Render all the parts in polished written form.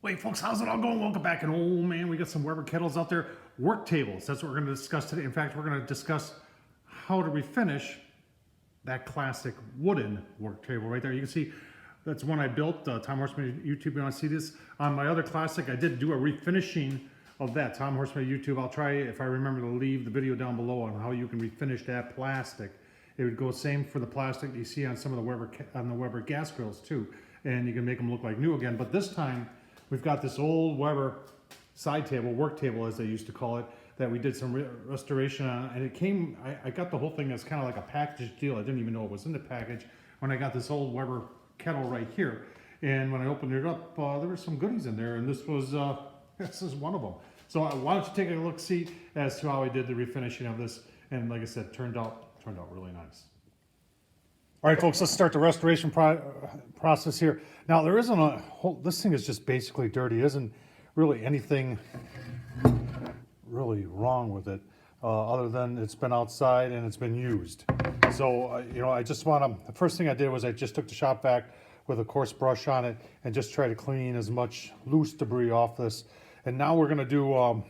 Wait, folks, how's it all going? Welcome back. And oh man, we got some Weber kettles out there. Work tables. That's what we're going to discuss today. In fact, we're going to discuss how to refinish that classic wooden work table right there. You can see that's one I built. Tom Horseman YouTube, you want to see this? On my other classic, I did do a refinishing of that. Tom Horseman YouTube. I'll try, if I remember, to leave the video down below on how you can refinish that plastic. It would go same for the plastic you see on some of the Weber gas grills too. And you can make them look like new again. But this time, we've got this old Weber side table, work table as they used to call it, that we did some restoration on. And it came, I got the whole thing as kind of like a package deal. I didn't even know it was in the package when I got this old Weber kettle right here. And when I opened it up, there were some goodies in there. And this was, this is one of them. So why don't you take a look, see as to how I did the refinishing of this. And like I said, turned out really nice. All right, folks, let's start the restoration process here. Now, there isn't a whole, this thing is just basically dirty. There isn't really anything really wrong with it, other than it's been outside and it's been used. So, you know, I just want to, the first thing I did was I just took the shop vac with a coarse brush on it and just try to clean as much loose debris off this. And now we're going to do, we're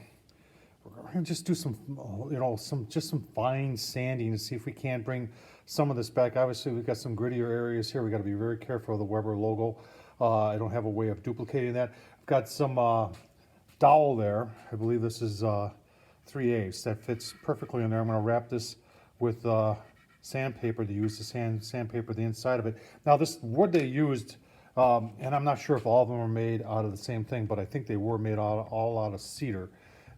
going to just do some, you know, some fine sanding to see if we can't bring some of this back. Obviously, we've got some grittier areas here. We got to be very careful of the Weber logo. I don't have a way of duplicating that. I've got some dowel there. I believe this is 3/8. That fits perfectly in there. I'm going to wrap this with sandpaper to use the sandpaper the inside of it. Now, this wood they used, and I'm not sure if all of them are made out of the same thing, but I think they were made all out of cedar.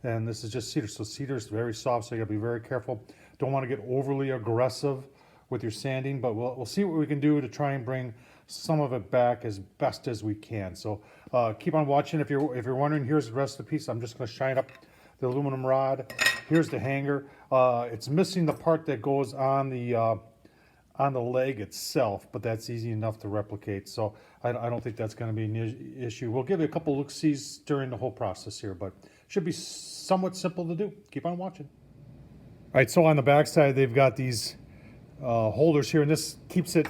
And this is just cedar, so cedar is very soft, so you gotta be very careful. Don't want to get overly aggressive with your sanding, but we'll see what we can do to try and bring some of it back as best as we can. So keep on watching. If you're wondering, here's the rest of the piece. I'm just going to shine up the aluminum rod. Here's the hanger. It's missing the part that goes on the leg itself, but that's easy enough to replicate. So I don't think that's going to be an issue. We'll give you a couple look-sees during the whole process here, but should be somewhat simple to do. Keep on watching. All right, so on the back side, they've got these holders here, and this keeps it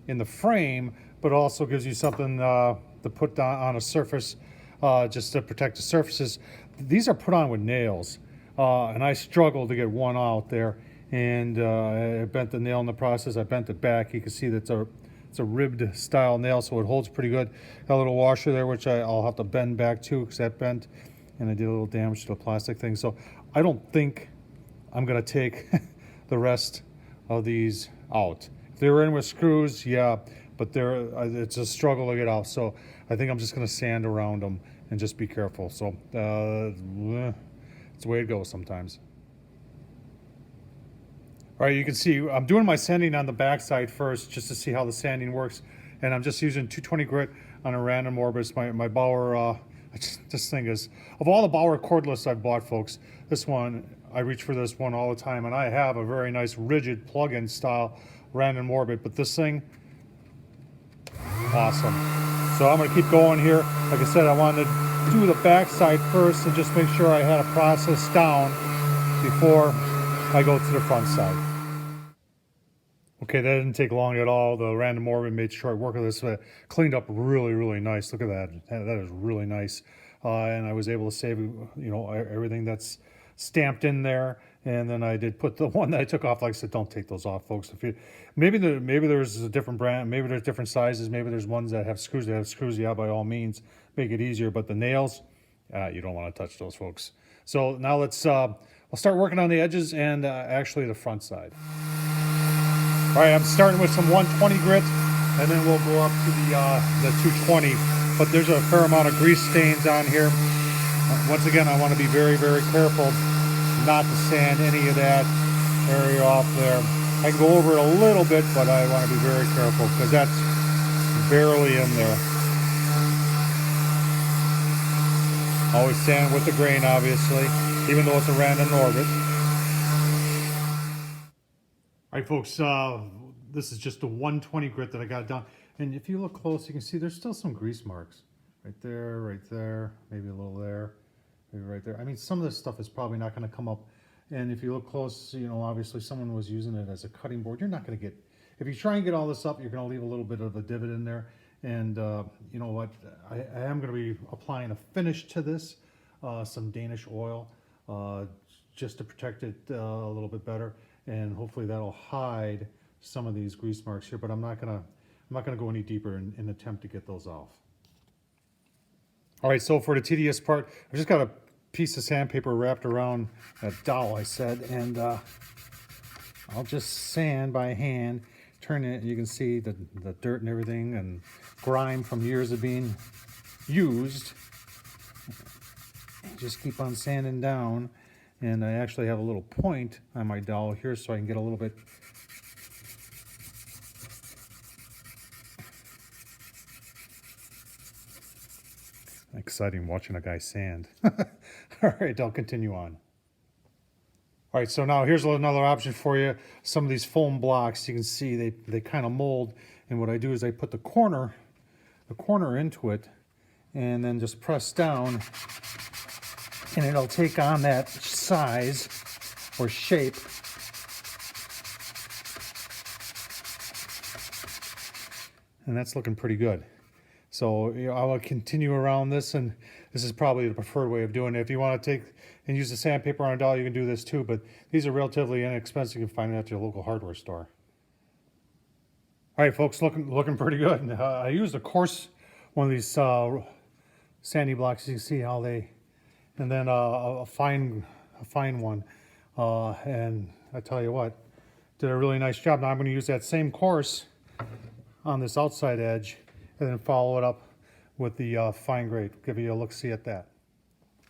in the frame, but also gives you something to put on a surface just to protect the surfaces. These are put on with nails, and I struggled to get one out there, and I bent the nail in the process. I bent it back. You can see that it's a ribbed style nail, so it holds pretty good. Got a little washer there, which I'll have to bend back too, because that bent, and I did a little damage to the plastic thing. So I don't think I'm gonna take the rest of these out. If they were in with screws, yeah, but it's a struggle to get out. So I think I'm just gonna sand around them and just be careful. So it's the way it goes sometimes. All right, you can see I'm doing my sanding on the backside first just to see how the sanding works. And I'm just using 220 grit on a random orbis. My Bauer, this thing is, of all the Bauer cordless I've bought, folks, this one, I reach for this one all the time. And I have a very nice rigid plug-in style random orbit, but this thing, awesome. So I'm gonna keep going here. Like I said, I wanted to do the backside first and just make sure I had a process down before I go to the front side. Okay, that didn't take long at all. The random orbit made short work of this. Cleaned up really nice. Look at that. That is really nice. And I was able to save, you know, everything that's stamped in there. And then I did put the one that I took off. Like I said, don't take those off, folks. If you maybe there's a different brand. Maybe there's different sizes. Maybe there's ones that have screws. Yeah, by all means, make it easier. But the nails, you don't want to touch those, folks. So now let's I'll start working on the edges and actually the front side. All right, I'm starting with some 120 grit, and then we'll go up to the 220. But there's a fair amount of grease stains on here. Once again, I want to be very careful not to sand any of that area off there. I can go over it a little bit, but I want to be very careful because that's barely in there. Always sand with the grain, obviously, even though it's a random orbit. All right, folks, this is just a 120 grit that I got done. And if you look close, you can see there's still some grease marks. Right there, maybe a little there, maybe right there. I mean, some of this stuff is probably not going to come up. And if you look close, you know, obviously someone was using it as a cutting board. You're not going to get, if you try and get all this up, you're going to leave a little bit of a divot in there. And you know what, I am going to be applying a finish to this, some Danish oil, just to protect it a little bit better, and hopefully that'll hide some of these grease marks here, but I'm not gonna go any deeper in attempt to get those off. All right, so for the tedious part, I've just got a piece of sandpaper wrapped around that dowel I said, and I'll just sand by hand, turn it. You can see the dirt and everything and grime from years of being used. Just keep on sanding down, and I actually have a little point on my dowel here so I can get a little bit exciting watching a guy sand. All right, I'll continue on. All right, so now here's another option for you. Some of these foam blocks, you can see they kind of mold, and what I do is I put the corner into it, and then just press down, and it'll take on that size or shape. And that's looking pretty good. So you know, I will continue around this, and this is probably the preferred way of doing it. If you want to take and use the sandpaper on a dowel, you can do this too, but these are relatively inexpensive. You can find them at your local hardware store. All right, folks, looking pretty good. I used a coarse one of these sandy blocks. You can see how they, and then a fine one. And I tell you what, did a really nice job. Now I'm going to use that same coarse on this outside edge, and then follow it up with the fine grade. Give you a look-see at that.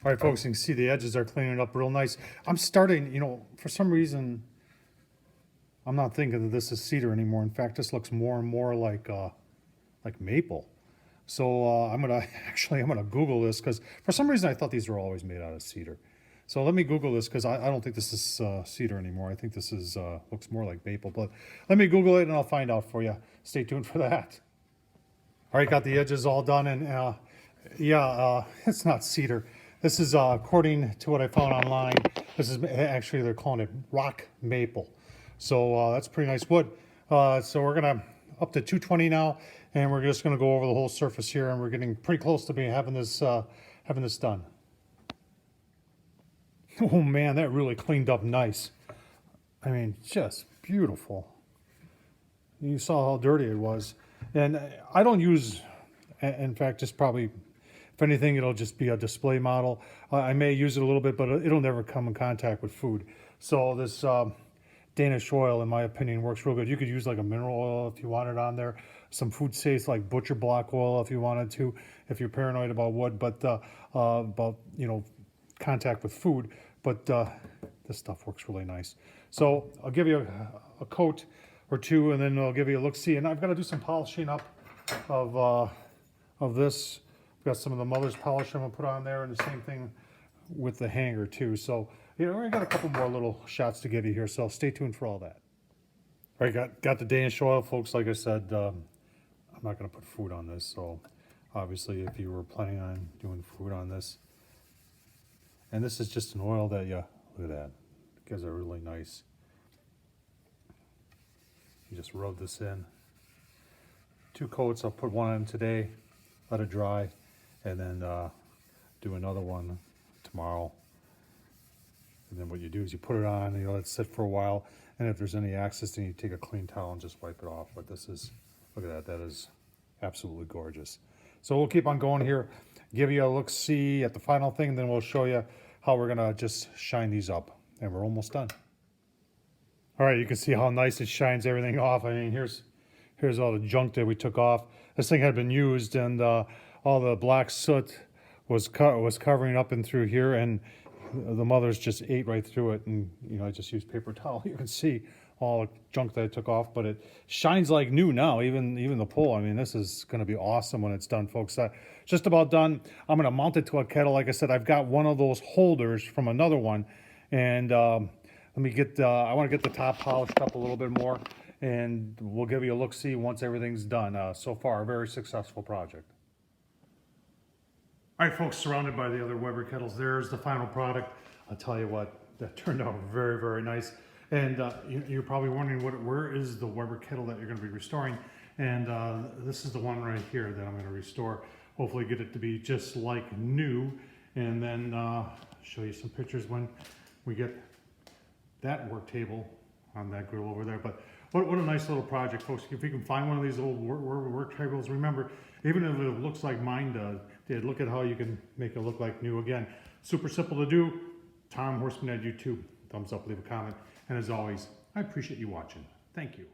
All right, folks, you can see the edges are cleaning up real nice. I'm starting, you know, for some reason, I'm not thinking that this is cedar anymore. In fact, this looks more and more like maple. So I'm gonna Google this, because for some reason I thought these were always made out of cedar. So let me Google this, because I don't think this is cedar anymore. I think this is looks more like maple. But let me Google it and I'll find out for you. Stay tuned for that. All right, got the edges all done, and yeah, it's not cedar. This is, according to what I found online, this is actually, they're calling it rock maple. So that's pretty nice wood. So we're gonna up to 220 now, and we're just gonna go over the whole surface here, and we're getting pretty close to having this done. Oh man, that really cleaned up nice. I mean, just beautiful. You saw how dirty it was. And I don't use, in fact, just probably, if anything, it'll just be a display model. I may use it a little bit, but it'll never come in contact with food. So this Danish oil, in my opinion, works real good. You could use like a mineral oil if you wanted on there. Some food safes like butcher block oil if you wanted to, if you're paranoid about wood, but about, you know, contact with food. But this stuff works really nice. So I'll give you a coat or two, and then I'll give you a look-see. And I've got to do some polishing up of this. I've got some of the mother's polish I'm gonna put on there, and the same thing with the hanger too. So, you know, I got a couple more little shots to give you here, so stay tuned for all that. All right, got the Danish oil, folks. Like I said, I'm not gonna put food on this, so obviously if you were planning on doing food on this, and this is just an oil that, yeah, look at that. It gives a really nice. You just rub this in. 2 coats, I'll put one on today, let it dry, and then do another one tomorrow. And then what you do is you put it on, and you let it sit for a while, and if there's any excess, then you take a clean towel and just wipe it off. But this is, look at that, that is absolutely gorgeous. So we'll keep on going here, give you a look-see at the final thing, then we'll show you how we're gonna just shine these up, and we're almost done. All right, you can see how nice it shines everything off. I mean, here's all the junk that we took off. This thing had been used, and all the black soot was covering up and through here, and the mothers just ate right through it. And you know, I just used paper towel. You can see all the junk that I took off, but it shines like new now. Even the pole. I mean, this is going to be awesome when it's done, folks. Just about done. I'm going to mount it to a kettle. Like I said, I've got one of those holders from another one, and let me get, I want to get the top polished up a little bit more, and we'll give you a look-see once everything's done. So far, a very successful project. All right, folks, surrounded by the other Weber kettles, there's the final product. I'll tell you what, that turned out very, very nice. And you're probably wondering, where is the Weber kettle that you're going to be restoring? And this is the one right here that I'm going to restore. Hopefully get it to be just like new, and then show you some pictures when we get that work table on that grill over there. But what a nice little project, folks. If you can find one of these old work tables, remember, even if it looks like mine did, look at how you can make it look like new again. Super simple to do. Tom Horseman at YouTube. Thumbs up, leave a comment. And as always, I appreciate you watching. Thank you.